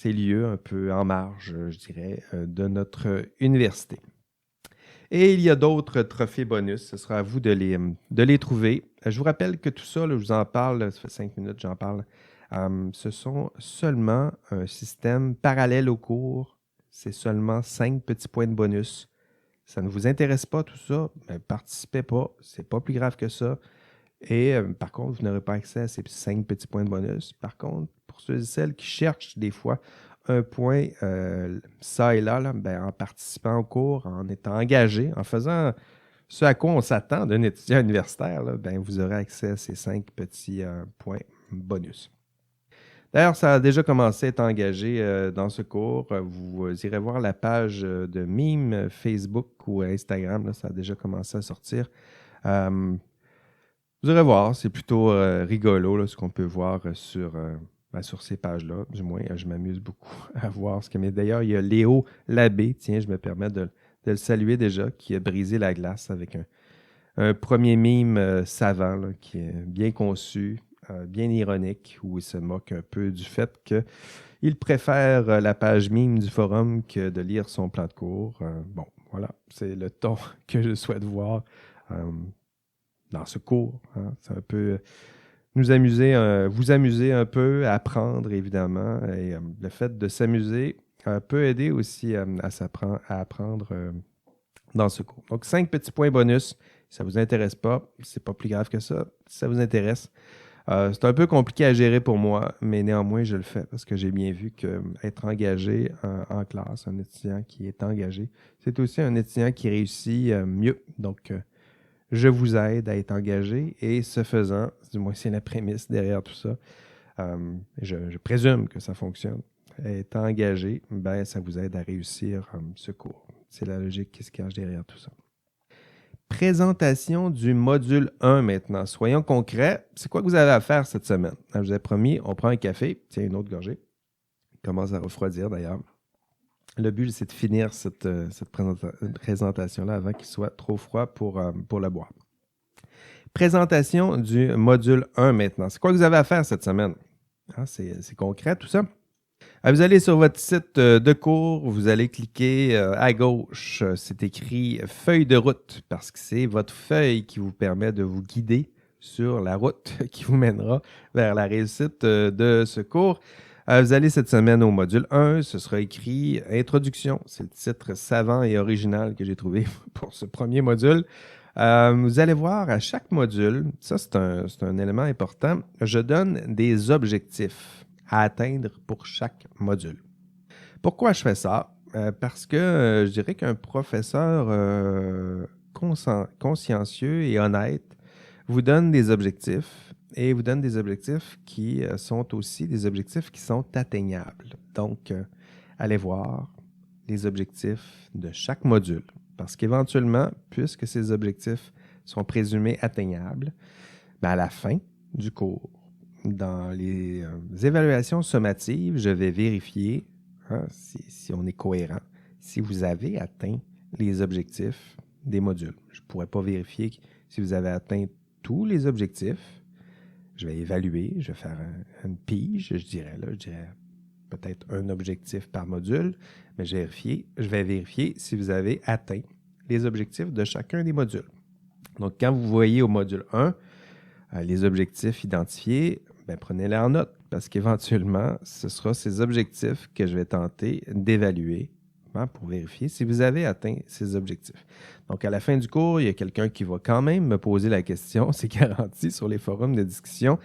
lieux un peu en marge, je dirais, de notre université. Et il y a d'autres trophées bonus. Ce sera à vous de les trouver. Je vous rappelle que tout ça, là, je vous en parle, ça fait 5 minutes que j'en parle. Ce sont seulement un système parallèle au cours. C'est seulement 5 petits points de bonus. Ça ne vous intéresse pas tout ça, participez pas. C'est pas plus grave que ça. Et par contre, vous n'aurez pas accès à ces 5 petits points de bonus. Par contre, pour ceux et celles qui cherchent des fois un point ça et là, en participant au cours, en étant engagé, en faisant ce à quoi on s'attend d'un étudiant universitaire, là, vous aurez accès à ces 5 petits points bonus. D'ailleurs, ça a déjà commencé à être engagé dans ce cours. Vous irez voir la page de meme Facebook ou Instagram. Là, ça a déjà commencé à sortir. Vous irez voir, c'est plutôt rigolo là, ce qu'on peut voir sur ces pages-là. Du moins, je m'amuse beaucoup à voir ce que... Mais d'ailleurs, il y a Léo Labbé, tiens, je me permets de le saluer déjà, qui a brisé la glace avec un premier mime savant là, qui est bien conçu, bien ironique, où il se moque un peu du fait qu'il préfère la page mime du forum que de lire son plan de cours. Bon, voilà, c'est le ton que je souhaite voir dans ce cours. Hein. C'est un peu vous amuser un peu, apprendre évidemment. Et le fait de s'amuser peut aider aussi à apprendre dans ce cours. Donc, 5 petits points bonus. Si ça ne vous intéresse pas, c'est pas plus grave que ça. Si ça vous intéresse, c'est un peu compliqué à gérer pour moi, mais néanmoins, je le fais parce que j'ai bien vu qu'être engagé en classe, un étudiant qui est engagé, c'est aussi un étudiant qui réussit mieux. Donc, je vous aide à être engagé et ce faisant, du moins c'est la prémisse derrière tout ça, je présume que ça fonctionne. Être engagé, ça vous aide à réussir ce cours. C'est la logique qui se cache derrière tout ça. Présentation du module 1 maintenant. Soyons concrets. C'est quoi que vous avez à faire cette semaine? Je vous ai promis, on prend un café. Tiens, une autre gorgée. Il commence à refroidir d'ailleurs. Le but, c'est de finir cette présentation-là avant qu'il soit trop froid pour le boire. Présentation du module 1 maintenant. C'est quoi que vous avez à faire cette semaine? C'est concret tout ça. Vous allez sur votre site de cours, vous allez cliquer à gauche, c'est écrit « Feuille de route » parce que c'est votre feuille qui vous permet de vous guider sur la route qui vous mènera vers la réussite de ce cours. Vous allez cette semaine au module 1, ce sera écrit Introduction. C'est le titre savant et original que j'ai trouvé pour ce premier module. Vous allez voir à chaque module, ça c'est un élément important, je donne des objectifs à atteindre pour chaque module. Pourquoi je fais ça? Parce que je dirais qu'un professeur consciencieux et honnête vous donne des objectifs et vous donne des objectifs qui sont aussi des objectifs qui sont atteignables. Donc, allez voir les objectifs de chaque module. Parce qu'éventuellement, puisque ces objectifs sont présumés atteignables, à la fin du cours, dans les évaluations sommatives, je vais vérifier si on est cohérent, si vous avez atteint les objectifs des modules. Je ne pourrais pas vérifier si vous avez atteint tous les objectifs. Je vais évaluer, je vais faire une pige, je dirais peut-être un objectif par module, mais je vais vérifier si vous avez atteint les objectifs de chacun des modules. Donc, quand vous voyez au module 1 les objectifs identifiés, prenez-les en note parce qu'éventuellement, ce sera ces objectifs que je vais tenter d'évaluer pour vérifier si vous avez atteint ces objectifs. Donc, à la fin du cours, il y a quelqu'un qui va quand même me poser la question, c'est garanti sur les forums de discussion.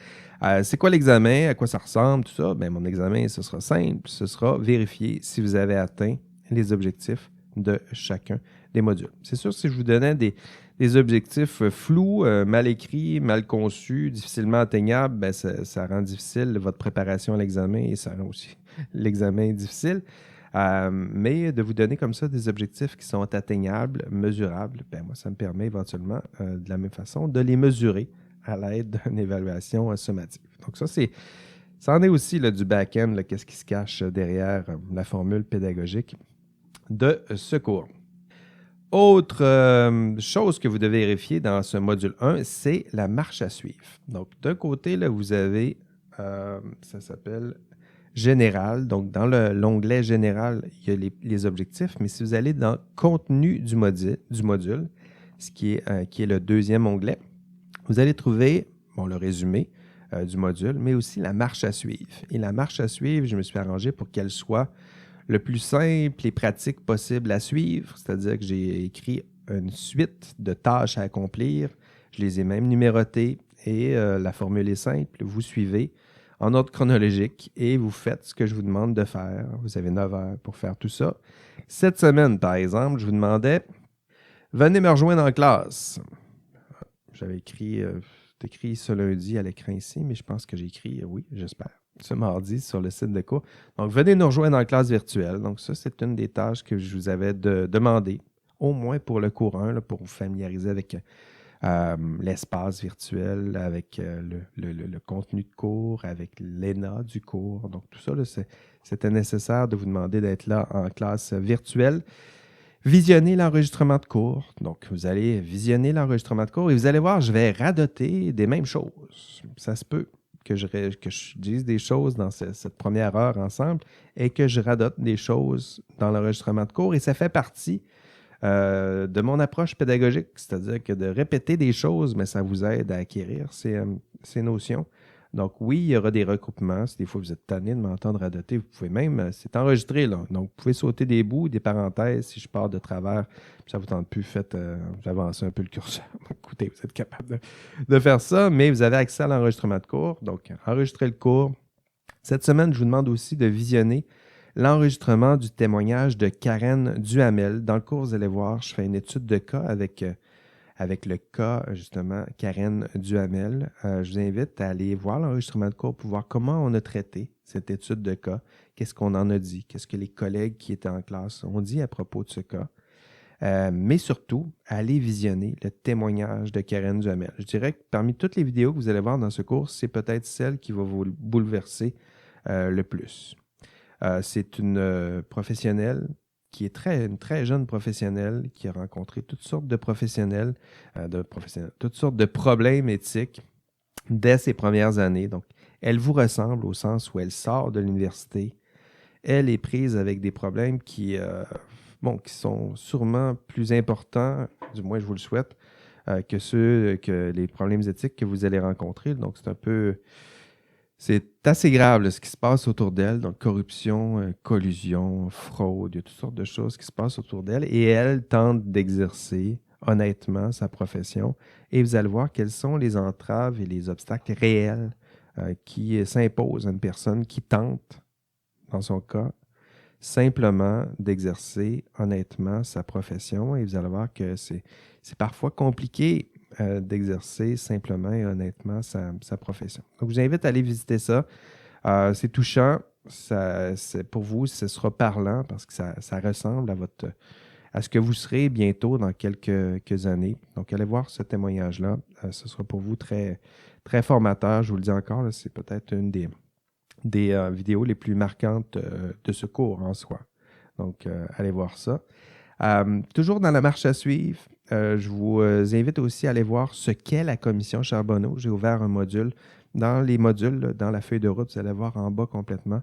C'est quoi l'examen? À quoi ça ressemble? Tout ça? Mon examen, ce sera simple. Ce sera vérifier si vous avez atteint les objectifs de chacun des modules. C'est sûr, si je vous donnais des objectifs flous, mal écrits, mal conçus, difficilement atteignables, ça rend difficile votre préparation à l'examen et ça rend aussi l'examen difficile. Mais de vous donner comme ça des objectifs qui sont atteignables, mesurables, moi, ça me permet éventuellement, de la même façon, de les mesurer à l'aide d'une évaluation sommative. Donc ça en est aussi là, du back-end, qu'est-ce qui se cache derrière la formule pédagogique de ce cours. Autre chose que vous devez vérifier dans ce module 1, c'est la marche à suivre. Donc, d'un côté, là, vous avez, ça s'appelle Général. Donc, dans l'onglet Général, il y a les objectifs, mais si vous allez dans Contenu du module, qui est le deuxième onglet, vous allez trouver le résumé du module, mais aussi la marche à suivre. Et la marche à suivre, je me suis arrangé pour qu'elle soit le plus simple et pratique possible à suivre, c'est-à-dire que j'ai écrit une suite de tâches à accomplir, je les ai même numérotées et la formule est simple, vous suivez en ordre chronologique et vous faites ce que je vous demande de faire. Vous avez 9 heures pour faire tout ça. Cette semaine, par exemple, je vous demandais « Venez me rejoindre en classe ». J'avais écrit ce lundi à l'écran ici, mais je pense que j'ai écrit, oui, j'espère, ce mardi sur le site de cours. Donc, venez nous rejoindre en classe virtuelle. Donc, ça, c'est une des tâches que je vous avais demandé, au moins pour le cours 1, pour vous familiariser avec l'espace virtuel, avec le contenu de cours, avec l'ENA du cours. Donc, tout ça, c'était nécessaire de vous demander d'être là en classe virtuelle. Visionner l'enregistrement de cours. Donc, vous allez visionner l'enregistrement de cours et vous allez voir, je vais radoter des mêmes choses. Ça se peut que je dise des choses dans cette première heure ensemble et que je radote des choses dans l'enregistrement de cours. Et ça fait partie de mon approche pédagogique, c'est-à-dire que de répéter des choses, mais ça vous aide à acquérir ces notions. Donc oui, il y aura des recoupements. Si des fois vous êtes tanné de m'entendre radoter, vous pouvez même, c'est enregistré là. Donc vous pouvez sauter des bouts, des parenthèses. Si je pars de travers, ça ne vous tente plus, vous avancez un peu le curseur. Écoutez, vous êtes capable de faire ça, mais vous avez accès à l'enregistrement de cours. Donc enregistrez le cours. Cette semaine, je vous demande aussi de visionner l'enregistrement du témoignage de Karen Duhamel. Dans le cours, vous allez voir, je fais une étude de cas avec le cas, justement, Karen Duhamel. Je vous invite à aller voir l'enregistrement de cours pour voir comment on a traité cette étude de cas, qu'est-ce qu'on en a dit, qu'est-ce que les collègues qui étaient en classe ont dit à propos de ce cas. Mais surtout, allez visionner le témoignage de Karen Duhamel. Je dirais que parmi toutes les vidéos que vous allez voir dans ce cours, c'est peut-être celle qui va vous bouleverser le plus. C'est une professionnelle qui est une très jeune professionnelle qui a rencontré toutes sortes de professionnels, toutes sortes de problèmes éthiques dès ses premières années. Donc, elle vous ressemble au sens où elle sort de l'université. Elle est prise avec des problèmes qui sont sûrement plus importants, du moins je vous le souhaite, que les problèmes éthiques que vous allez rencontrer. Donc, c'est un peu C'est assez grave là, ce qui se passe autour d'elle, donc corruption, collusion, fraude, il y a toutes sortes de choses qui se passent autour d'elle et elle tente d'exercer honnêtement sa profession et vous allez voir quelles sont les entraves et les obstacles réels qui s'imposent à une personne qui tente, dans son cas, simplement d'exercer honnêtement sa profession et vous allez voir que c'est parfois compliqué d'exercer simplement et honnêtement sa profession. Donc, je vous invite à aller visiter ça. C'est touchant. Pour vous, ce sera parlant parce que ça ressemble à ce que vous serez bientôt dans quelques années. Donc, allez voir ce témoignage-là. Ce sera pour vous très, très formateur. Je vous le dis encore, là, c'est peut-être une des vidéos les plus marquantes de ce cours en soi. Donc, allez voir ça. Toujours dans la marche à suivre, je vous invite aussi à aller voir ce qu'est la commission Charbonneau. J'ai ouvert un module. Dans les modules, là, dans la feuille de route, vous allez voir en bas complètement.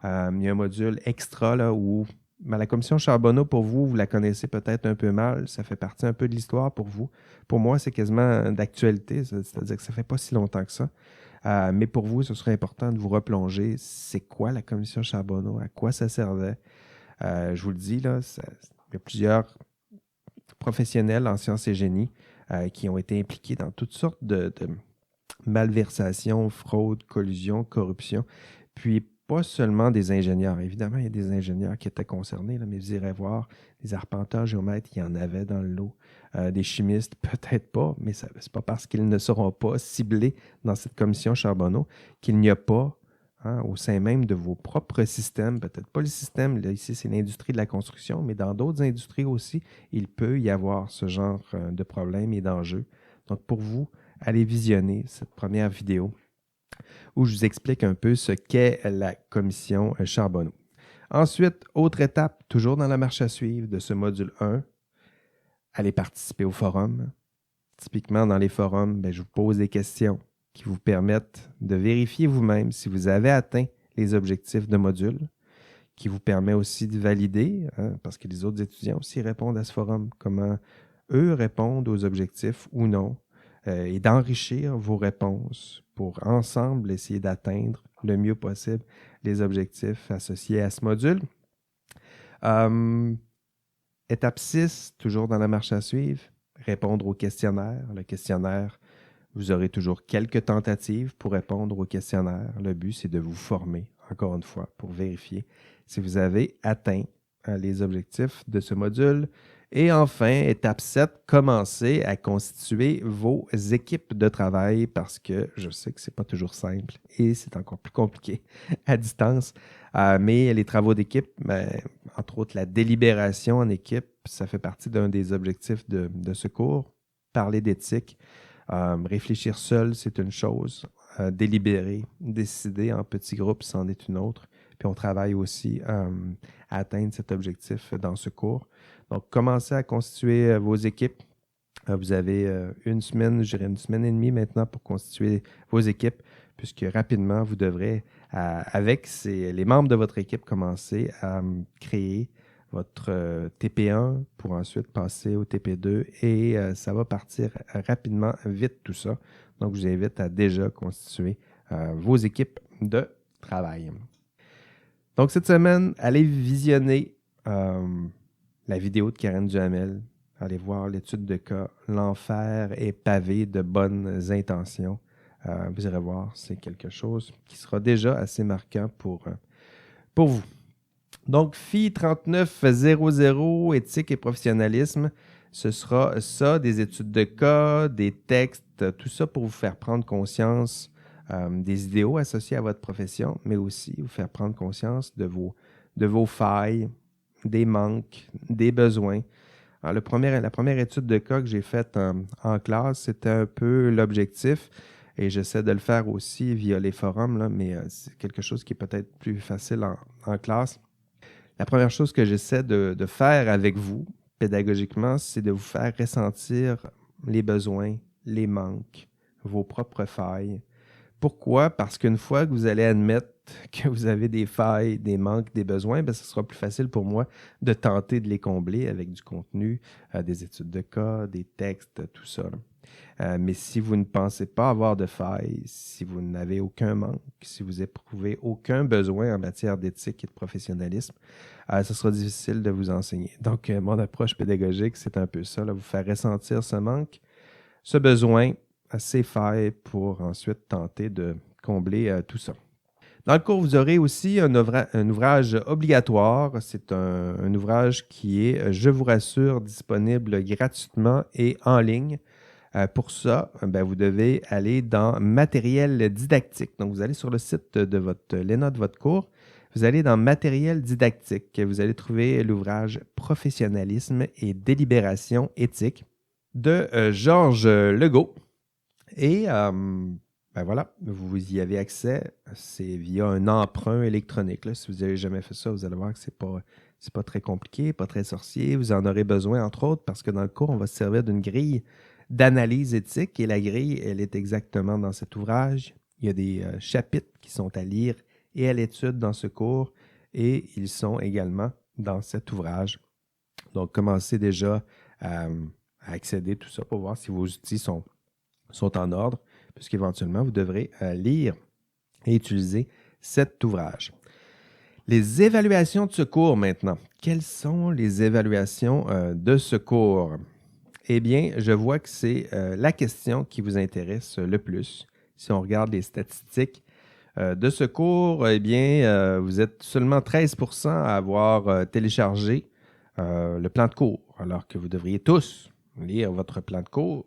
Il y a un module extra là, où la commission Charbonneau, pour vous, vous la connaissez peut-être un peu mal. Ça fait partie un peu de l'histoire pour vous. Pour moi, c'est quasiment d'actualité. C'est-à-dire que ça ne fait pas si longtemps que ça. Mais pour vous, ce serait important de vous replonger. C'est quoi la commission Charbonneau? À quoi ça servait? Je vous le dis, là, il y a plusieurs professionnels en sciences et génie qui ont été impliqués dans toutes sortes de malversations, fraudes, collusions, corruption. Puis, pas seulement des ingénieurs. Évidemment, il y a des ingénieurs qui étaient concernés, là, mais vous irez voir, des arpenteurs, géomètres, il y en avait dans le lot. Des chimistes, peut-être pas, mais ce n'est pas parce qu'ils ne seront pas ciblés dans cette commission Charbonneau qu'il n'y a pas, au sein même de vos propres systèmes, peut-être pas le système, là, ici c'est l'industrie de la construction, mais dans d'autres industries aussi, il peut y avoir ce genre de problèmes et d'enjeux. Donc pour vous, allez visionner cette première vidéo où je vous explique un peu ce qu'est la commission Charbonneau. Ensuite, autre étape, toujours dans la marche à suivre de ce module 1, allez participer au forum. Typiquement, dans les forums, je vous pose des questions qui vous permettent de vérifier vous-même si vous avez atteint les objectifs de module, qui vous permet aussi de valider, parce que les autres étudiants aussi répondent à ce forum, comment eux répondent aux objectifs ou non, et d'enrichir vos réponses pour ensemble essayer d'atteindre le mieux possible les objectifs associés à ce module. Étape 6, toujours dans la marche à suivre, répondre au questionnaire. Le questionnaire, vous aurez toujours quelques tentatives pour répondre au questionnaire. Le but, c'est de vous former, encore une fois, pour vérifier si vous avez atteint les objectifs de ce module. Et enfin, étape 7, commencez à constituer vos équipes de travail parce que je sais que ce n'est pas toujours simple et c'est encore plus compliqué à distance. Mais les travaux d'équipe, entre autres la délibération en équipe, ça fait partie d'un des objectifs de ce cours. Parler d'éthique, réfléchir seul, c'est une chose. Délibérer, décider en petits groupes, c'en est une autre. Puis on travaille aussi à atteindre cet objectif dans ce cours. Donc, commencez à constituer vos équipes. Vous avez une semaine, je dirais une semaine et demie maintenant pour constituer vos équipes, puisque rapidement, vous devrez, avec les membres de votre équipe, commencer à créer votre TP1 pour ensuite passer au TP2 et ça va partir rapidement, vite tout ça. Donc, je vous invite à déjà constituer vos équipes de travail. Donc, cette semaine, allez visionner la vidéo de Karen Duhamel. Allez voir l'étude de cas. L'enfer est pavé de bonnes intentions. Vous irez voir, c'est quelque chose qui sera déjà assez marquant pour vous. Donc, FI 3900, éthique et professionnalisme, ce sera ça, des études de cas, des textes, tout ça pour vous faire prendre conscience des idéaux associés à votre profession, mais aussi vous faire prendre conscience de vos failles, des manques, des besoins. Alors, la première étude de cas que j'ai faite en classe, c'était un peu l'objectif, et j'essaie de le faire aussi via les forums, là, mais c'est quelque chose qui est peut-être plus facile en classe. La première chose que j'essaie de faire avec vous, pédagogiquement, c'est de vous faire ressentir les besoins, les manques, vos propres failles, Pourquoi? Parce qu'une fois que vous allez admettre que vous avez des failles, des manques, des besoins, ce sera plus facile pour moi de tenter de les combler avec du contenu, des études de cas, des textes, tout ça. Mais si vous ne pensez pas avoir de failles, si vous n'avez aucun manque, si vous éprouvez aucun besoin en matière d'éthique et de professionnalisme, ce sera difficile de vous enseigner. Donc, mon approche pédagogique, c'est un peu ça, là, vous faire ressentir ce manque, ce besoin, ces failles pour ensuite tenter de combler tout ça. Dans le cours, vous aurez aussi un ouvrage obligatoire. C'est un ouvrage qui est, je vous rassure, disponible gratuitement et en ligne. Pour ça, vous devez aller dans matériel didactique. Donc, vous allez sur le site de l'ENA de votre cours. Vous allez dans matériel didactique. Vous allez trouver l'ouvrage Professionnalisme et délibération éthique de Georges Legault. Et voilà, vous y avez accès. C'est via un emprunt électronique. Là. Si vous n'avez jamais fait ça, vous allez voir que c'est pas très compliqué, pas très sorcier. Vous en aurez besoin, entre autres, parce que dans le cours, on va se servir d'une grille d'analyse éthique. Et la grille, elle est exactement dans cet ouvrage. Il y a des chapitres qui sont à lire et à l'étude dans ce cours. Et ils sont également dans cet ouvrage. Donc, commencez déjà à accéder à tout ça pour voir si vos outils sont en ordre, puisqu'éventuellement, vous devrez lire et utiliser cet ouvrage. Les évaluations de ce cours maintenant. Quelles sont les évaluations de ce cours? Eh bien, je vois que c'est la question qui vous intéresse le plus. Si on regarde les statistiques de ce cours, eh bien, vous êtes seulement 13% à avoir téléchargé le plan de cours, alors que vous devriez tous lire votre plan de cours.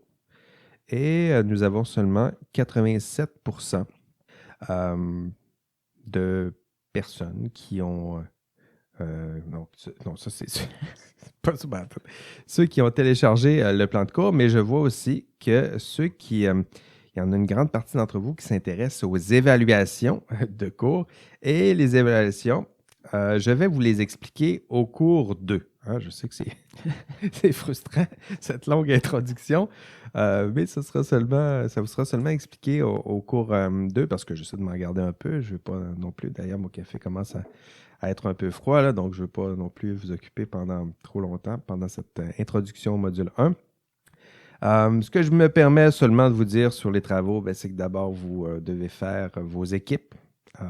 Et nous avons seulement 87% de personnes qui ont... non, ça c'est pas super. Ceux qui ont téléchargé le plan de cours, mais je vois aussi que ceux qui... il y en a une grande partie d'entre vous qui s'intéressent aux évaluations de cours. Et les évaluations, je vais vous les expliquer au cours 2. Hein, je sais que c'est frustrant, cette longue introduction, mais ça vous sera seulement expliqué au cours 2 parce que j'essaie de m'en garder un peu. Je ne veux pas non plus, d'ailleurs, mon café commence à être un peu froid, là, donc je ne veux pas non plus vous occuper pendant trop longtemps pendant cette introduction au module 1. Ce que je me permets seulement de vous dire sur les travaux, c'est que d'abord, vous devez faire vos équipes.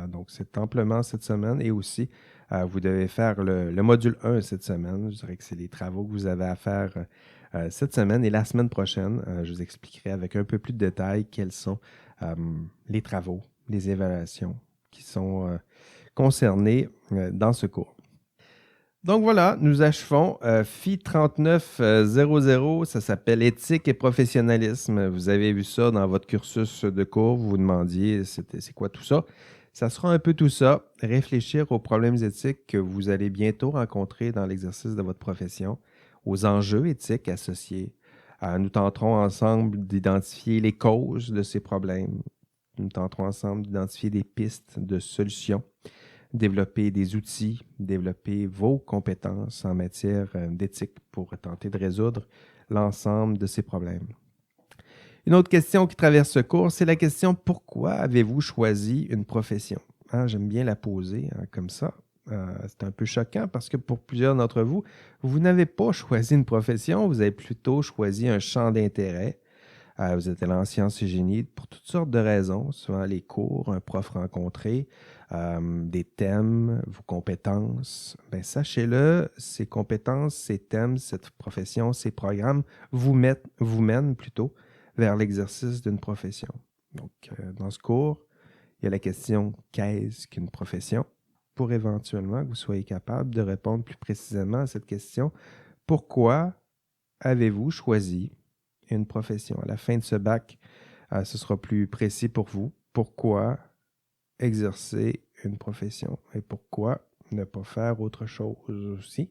Donc, c'est amplement cette semaine et aussi, vous devez faire le module 1 cette semaine. Je dirais que c'est les travaux que vous avez à faire cette semaine et la semaine prochaine. Je vous expliquerai avec un peu plus de détails quels sont les travaux, les évaluations qui sont concernés dans ce cours. Donc voilà, nous achevons FI 3900, ça s'appelle Éthique et professionnalisme. Vous avez vu ça dans votre cursus de cours, vous vous demandiez c'est quoi tout ça. Ça sera un peu tout ça, réfléchir aux problèmes éthiques que vous allez bientôt rencontrer dans l'exercice de votre profession, aux enjeux éthiques associés. Nous tenterons ensemble d'identifier les causes de ces problèmes. Nous tenterons ensemble d'identifier des pistes de solutions. Développer des outils, développer vos compétences en matière d'éthique pour tenter de résoudre l'ensemble de ces problèmes. Une autre question qui traverse ce cours, c'est la question « Pourquoi avez-vous choisi une profession? » J'aime bien la poser comme ça. C'est un peu choquant parce que pour plusieurs d'entre vous, vous n'avez pas choisi une profession, vous avez plutôt choisi un champ d'intérêt. Vous êtes allé en sciences et génie pour toutes sortes de raisons, souvent les cours, un prof rencontré, des thèmes, vos compétences. Sachez-le, ces compétences, ces thèmes, cette profession, ces programmes vous mènent plutôt vers l'exercice d'une profession. Donc, dans ce cours, il y a la question « Qu'est-ce qu'une profession? » pour éventuellement que vous soyez capable de répondre plus précisément à cette question « Pourquoi avez-vous choisi une profession? » À la fin de ce bac, ce sera plus précis pour vous. Pourquoi exercer une profession et pourquoi ne pas faire autre chose aussi?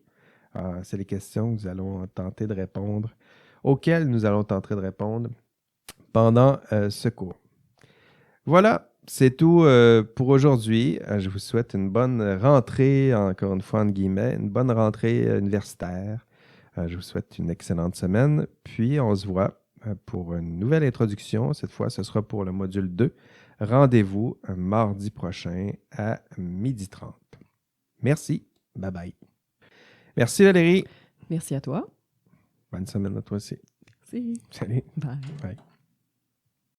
C'est les questions que nous allons tenter de répondre, auxquelles nous allons tenter de répondre pendant ce cours. Voilà, c'est tout pour aujourd'hui. Je vous souhaite une bonne rentrée, encore une fois, entre guillemets, une bonne rentrée universitaire. Je vous souhaite une excellente semaine. Puis, on se voit pour une nouvelle introduction. Cette fois, ce sera pour le module 2 Rendez-vous mardi prochain à 12h30. Merci. Bye bye. Merci Valérie. Merci à toi. Bonne semaine à toi aussi. Merci. Salut. Bye. Bye.